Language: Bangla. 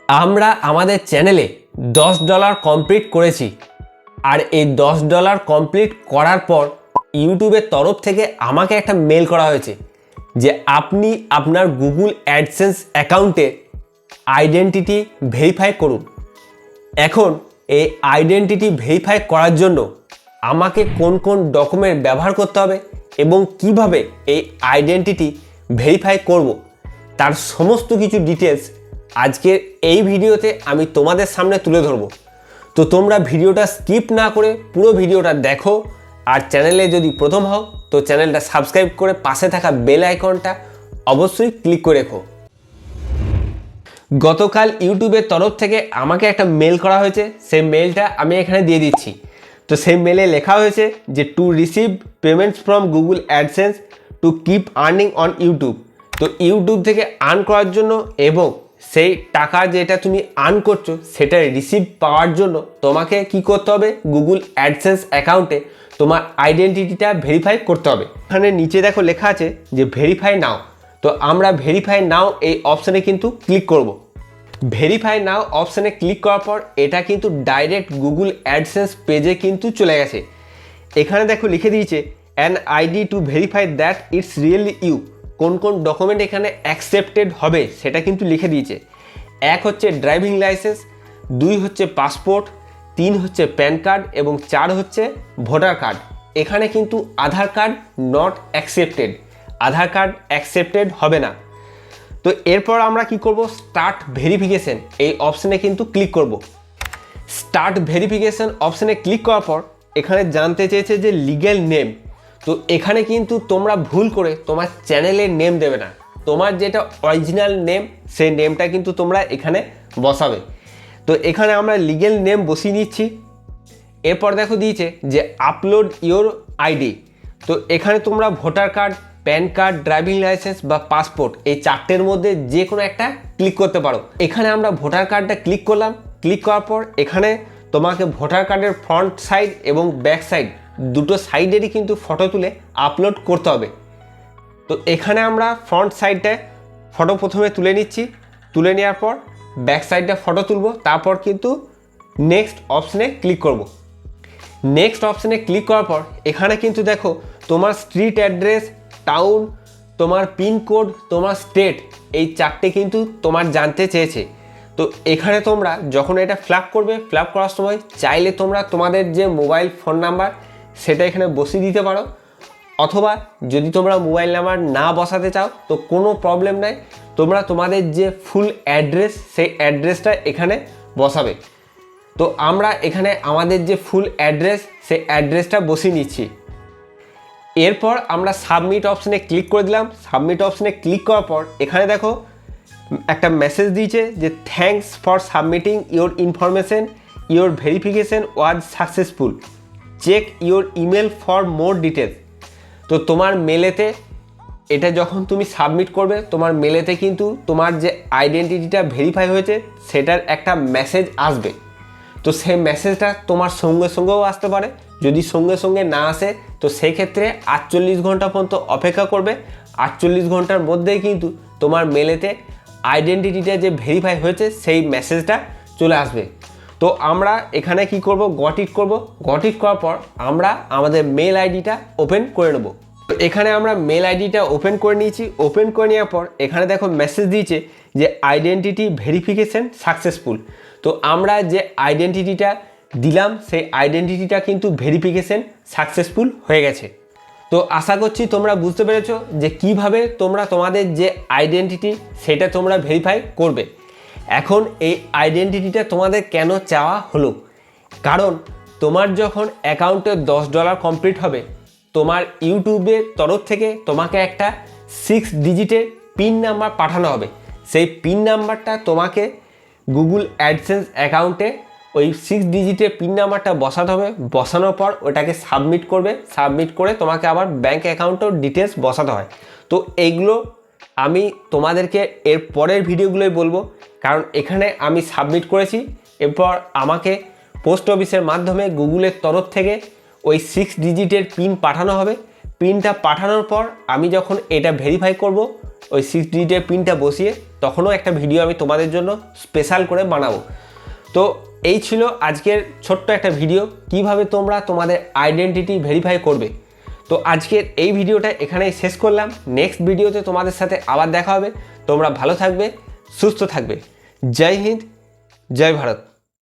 আমরা আমাদের চ্যানেলে $10 কমপ্লিট করেছি। আর এই $10 কমপ্লিট করার পর ইউটিউবের তরফ থেকে আমাকে একটা মেল করা হয়েছে যে আপনি আপনার গুগল অ্যাডসেন্স অ্যাকাউন্টে আইডেন্টিটি ভেরিফাই করুন। এখন এই আইডেন্টিটি ভেরিফাই করার জন্য আমাকে কোন কোন ডকুমেন্ট ব্যবহার করতে হবে এবং কিভাবে এই আইডেন্টিটি ভেরিফাই করব তার সমস্ত কিছু ডিটেলস আজকের এই ভিডিওতে আমি তোমাদের সামনে তুলে ধরব। তো তোমরা ভিডিওটা স্কিপ না করে পুরো ভিডিওটা দেখো, আর চ্যানেলে যদি প্রথম হও তো চ্যানেলটা সাবস্ক্রাইব করে পাশে থাকা বেল আইকনটা অবশ্যই ক্লিক করে রেখো। গতকাল ইউটিউবের তরফ থেকে আমাকে একটা মেল করা হয়েছে, সেই মেলটা আমি এখানে দিয়ে দিচ্ছি। তো সেই মেলে লেখা হয়েছে যে to receive payments from Google AdSense to keep earning on YouTube. তো ইউটিউব থেকে আর্ন করার জন্য এবং সেই টাকা যেটা তুমি আর্ন করছো সেটা রিসিভ পাওয়ার জন্য তোমাকে কি করতে হবে, গুগল অ্যাডসেন্স অ্যাকাউন্টে তোমার আইডেন্টিটিটা ভেরিফাই করতে হবে। এখানে নিচে দেখো লেখা আছে যে ভেরিফাই নাও। তো আমরা ভেরিফাই নাও এই অপশানে কিন্তু ক্লিক করব। ভেরিফাই নাও অপশানে ক্লিক করার পর এটা কিন্তু ডাইরেক্ট গুগল অ্যাডসেন্স পেজে কিন্তু চলে গেছে। এখানে দেখো লিখে দিয়েছে an ID to verify that it's really you. কোন কোন ডকুমেন্ট এখানে অ্যাকসেপ্টেড হবে সেটা কিন্তু লিখে দিয়েছে। 1 হচ্ছে ড্রাইভিং লাইসেন্স, 2 হচ্ছে পাসপোর্ট, 3 হচ্ছে প্যান কার্ড এবং 4 হচ্ছে ভোটার কার্ড। এখানে কিন্তু Aadhaar card not accepted, Aadhaar card accepted হবে না। তো এরপর আমরা কি করব, স্টার্ট ভেরিফিকেশন এই অপশানে কিন্তু ক্লিক করব। স্টার্ট ভেরিফিকেশন অপশানে ক্লিক করার পর এখানে জানতে চেয়েছে যে লিগ্যাল নেম। তো এখানে কিন্তু তোমরা ভুল করে তোমার চ্যানেলের নেম দেবে না, তোমার যেটা অরিজিনাল নেম সেই নেমটা কিন্তু তোমরা এখানে বসাবে। তো এখানে আমরা লিগ্যাল নেম বসিয়ে নিচ্ছি। এরপর দেখো দিয়েছে যে আপলোড ইওর আইডি। তো এখানে তোমরা voter card, pan card, driving licence বা পাসপোর্ট এই চারটের মধ্যে যে কোনো একটা ক্লিক করতে পারো। এখানে আমরা ভোটার কার্ডটা ক্লিক করলাম। ক্লিক করার পর এখানে তোমাকে ভোটার কার্ডের ফ্রন্ট সাইড এবং ব্যাক সাইড দুটো সাইডেরই কিন্তু ফটো তুলে আপলোড করতে হবে। তো এখানে আমরা ফ্রন্ট সাইডটায় ফটো প্রথমে তুলে নিচ্ছি, তুলে নেওয়ার পর ব্যাক সাইডটা ফটো তুলব, তারপর কিন্তু নেক্সট অপশানে ক্লিক করব। নেক্সট অপশানে ক্লিক করার পর এখানে কিন্তু দেখো তোমার স্ট্রিট অ্যাড্রেস, টাউন, তোমার পিনকোড, তোমার স্টেট এই চারটে কিন্তু তোমার জানতে চেয়েছে। তো এখানে তোমরা যখন এটা ফিলআপ করবে, ফিলআপ করার সময় চাইলে তোমরা তোমাদের যে মোবাইল ফোন নাম্বার সেটা এখানে বসিয়ে দিতে পারো, অথবা যদি তোমরা মোবাইল নাম্বার না বসাতে চাও তো কোনো প্রবলেম নাই, তোমরা তোমাদের যে ফুল অ্যাড্রেস সেই অ্যাড্রেসটা এখানে বসাবে। তো আমরা এখানে আমাদের যে ফুল অ্যাড্রেস সেই অ্যাড্রেসটা বসিয়ে নিচ্ছি। এরপর আমরা সাবমিট অপশানে ক্লিক করে দিলাম। সাবমিট অপশানে ক্লিক করার পর এখানে দেখো একটা মেসেজ দিয়েছে যে thanks for submitting your information, your verification was successful, check your email for more details. তো তোমার মেলেতে এটা যখন তুমি সাবমিট করবে, তোমার মেলেতে কিন্তু তোমার যে আইডেন্টিটিটা ভেরিফাই হয়েছে সেটার একটা মেসেজ আসবে। তো সেই মেসেজটা তোমার সঙ্গে সঙ্গেও আসতে পারে, যদি সঙ্গে সঙ্গে না আসে তো সেই ক্ষেত্রে 48 ঘন্টা পর্যন্ত অপেক্ষা করবে। 48 ঘন্টার মধ্যেই কিন্তু তোমার মেলেতে আইডেন্টিটিটা যে ভেরিফাই হয়েছে সেই মেসেজটা চলে আসবে। তো আমরা এখানে কি করব, গট ইট করব। গট ইট করার পর আমরা আমাদের মেল আইডিটা ওপেন করে নেব। তো এখানে আমরা মেল আইডিটা ওপেন করে নিয়েছি। ওপেন করে নেওয়ার পর এখানে দেখো মেসেজ দিয়েছে যে আইডেন্টিটি ভেরিফিকেশন সাকসেসফুল। তো আমরা যে আইডেন্টিটিটা দিলাম সেই আইডেন্টিটিটা কিন্তু ভেরিফিকেশন সাকসেসফুল হয়ে গেছে। তো আশা করছি তোমরা বুঝতে পেরেছো যে কিভাবে তোমরা তোমাদের যে আইডেন্টিটি সেটা তোমরা ভেরিফাই করবে। এখন এই আইডেন্টিটিটা তোমাদের কেন চাওয়া হলো, কারণ তোমার যখন অ্যাকাউন্টে $10 কমপ্লিট হবে, তোমার ইউটিউবের তরফ থেকে তোমাকে একটা 6 ডিজিটের পিন নাম্বার পাঠানো হবে। সেই পিন নাম্বারটা তোমাকে গুগল অ্যাডসেন্স অ্যাকাউন্টে ওই 6 ডিজিটের পিন নাম্বারটা বসাতে হবে। বসানোর পর ওটাকে সাবমিট করবে, সাবমিট করে তোমাকে আবার ব্যাঙ্ক অ্যাকাউন্টের ডিটেলস বসাতে হয়। তো এইগুলো আমি তোমাদেরকে এর পরের ভিডিওগুলোই বলবো, কারণ এখানে আমি সাবমিট করেছি। এরপর আমাকে পোস্ট অফিসের মাধ্যমে গুগলের তরফ থেকে ওই 6 ডিজিটের পিন পাঠানো হবে। পিনটা পাঠানোর পর আমি যখন এটা ভেরিফাই করব, ওই 6 ডিজিটের পিনটা বসিয়ে তখনও একটা ভিডিও আমি তোমাদের জন্য স্পেশাল করে বানাবো। তো এই ছিল আজকের ছোট্ট একটা ভিডিও, কিভাবে তোমরা তোমাদের আইডেন্টিটি ভেরিফাই করবে। তো আজকের এই ভিডিওটা এখানেই শেষ করলাম। নেক্সট ভিডিওতে তোমাদের সাথে আবার দেখা হবে। তোমরা ভালো থাকবে, সুস্থ থাকবে। জয় হিন্দ, জয় ভারত।